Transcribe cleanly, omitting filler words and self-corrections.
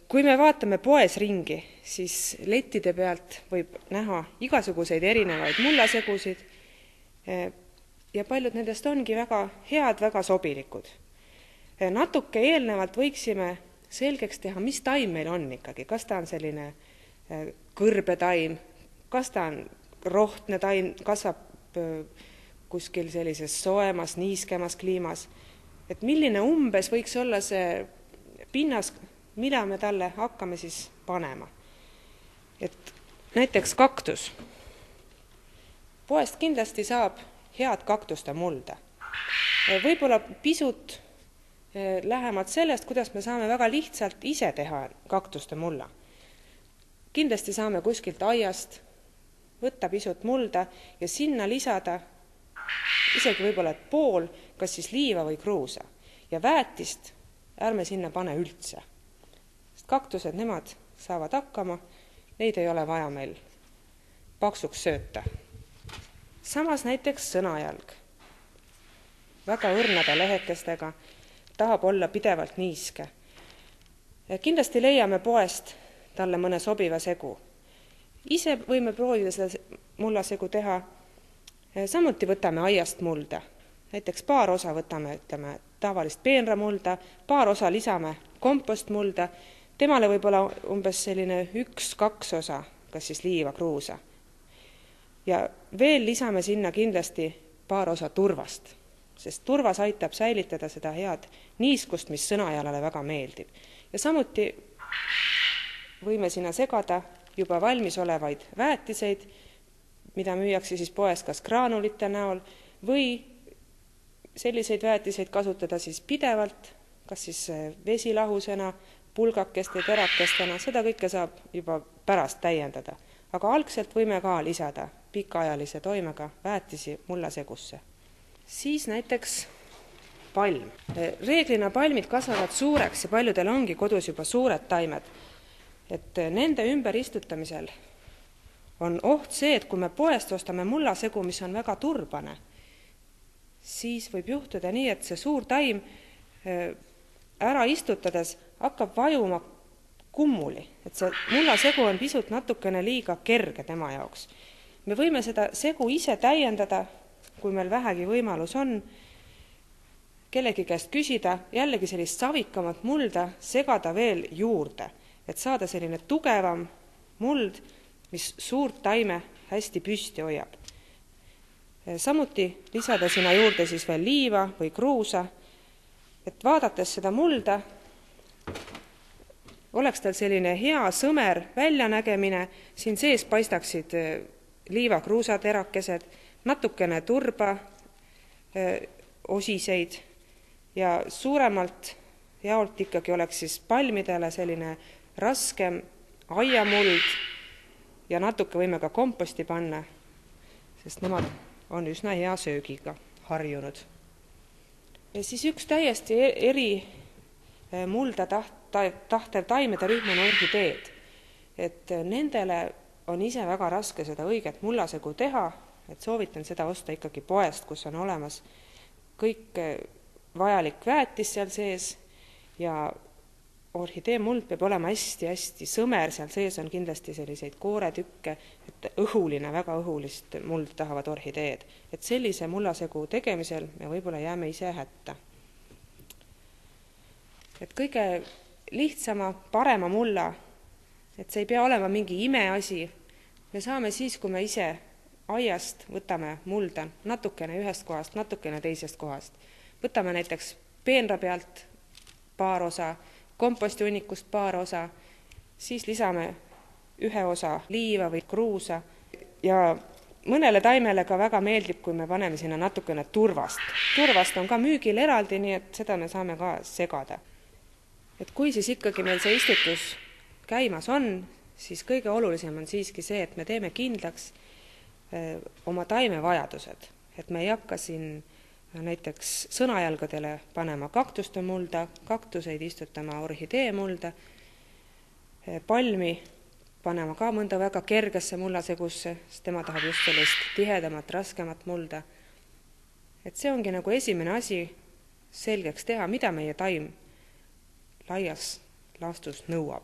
Kui me vaatame poes ringi, siis lettide pealt võib näha igasuguseid erinevaid mullasegusid ja paljud nendest ongi väga head, väga sobilikud. Natuke eelnevalt võiksime selgeks teha, mis taim meil on ikkagi. Kas ta on selline kõrbetaim, kas ta on rohtne taim, kasvab kuskil sellises soemas, niiskemas kliimas. Et milline umbes võiks olla see pinnas, mida me talle hakkame siis panema. Et näiteks kaktus. Poest kindlasti saab head kaktuste mulda. Võib-olla pisut lähemalt sellest, kuidas me saame väga lihtsalt ise teha kaktuste mulla. Kindlasti saame kuskilt aiast võtta pisut mulda ja sinna lisada isegi võib-olla pool, kas siis liiva või kruusa. Ja väetist ärme sinna pane üldse. Sest kaktused, nemad saavad hakkama, neid ei ole vaja meil paksuks sööta. Samas näiteks sõnajalg. Väga õrnade lehekestega tahab olla pidevalt niiske. Kindlasti leiame poest talle mõne sobiva segu. Ise võime proovida seda mullasegu teha. Samuti võtame aiast mulda. Näiteks paar osa võtame tavalist peenramulda, paar osa lisame kompostmulda. Temale võib olla umbes selline 1-2 osa, kas siis liiva, kruusa. Ja veel lisame sinna kindlasti paar osa turvast, sest turvas aitab säilitada seda head niiskust, mis sõnajalale väga meeldib. Ja samuti võime sinna segada juba valmis olevaid väetiseid, mida müüakse siis poes kas graanulite näol või selliseid väetiseid kasutada siis pidevalt, kas siis vesilahusena, pulgakeste, terakestena, seda kõike saab juba pärast täiendada. Aga algselt võime ka lisada pikaajalise toimega väetisi mullasegusse. Siis näiteks palm. Reeglina palmid kasvavad suureks ja paljudel ongi kodus juba suured taimed. Et nende ümber istutamisel on oht see, et kui me poest ostame mullasegu, mis on väga turbane, siis võib juhtuda nii, et see suur taim ära istutades hakkab vajuma kummuli. Et see mullasegu on pisut natukene liiga kerge tema jaoks. Me võime seda segu ise täiendada, kui meil vähegi võimalus on, kellegi käest küsida, jällegi sellist savikamat mulda segada veel juurde, et saada selline tugevam muld, mis suurt taime hästi püsti hoiab. Samuti lisada sinna juurde siis veel liiva või kruusa, et vaadates seda mulda, oleks tal selline hea sõmer väljanägemine, siin sees paistaksid liiva kruusaterakesed, natukene turba, osiseid ja suuremalt jaolt ikkagi oleks siis palmidele selline raskem aiamuld ja natuke võime ka komposti panna, sest nemad on üsna hea söögiga harjunud. Ja siis üks täiesti eri mulda tahtev taimede rühm on orhideed. Et nendele on ise väga raske seda õiget mullasegu teha, et soovitan seda osta ikkagi poest, kus on olemas kõik vajalik väetis seal sees ja orhidee muld peab olema hästi sõmer, seal sees on kindlasti selliseid kooretükke, et õhuline, väga õhulist muld tahavad orhideed. Et sellise mullasegu tegemisel me võib-olla jääme ise hätta. Et kõige lihtsama, parema mulla, et see ei pea olema mingi imeasi, me saame siis, kui me ise aiast võtame mulda natukene ühest kohast, natukene teisest kohast. Võtame näiteks peenra pealt paar osa, kompostiunnikust paar osa, siis lisame ühe osa liiva või kruusa ja mõnele taimele ka väga meeldib, kui me paneme sinna natukene turvast. Turvast on ka müügil eraldi, nii et seda me saame ka segada. Et kui siis ikkagi meil see istutus käimas on, siis kõige olulisem on siiski see, et me teeme kindlaks oma taimevajadused. Et me ei hakka siin näiteks sõnajalgadele panema kaktuste mulda, kaktuseid istutama orhidee mulda, palmi panema ka mõnda väga kergesse mullasegusse, sest tema tahab just sellist tihedamat, raskemat mulda. Et see ongi nagu esimene asi selgeks teha, mida meie taim laias laastus nõuab.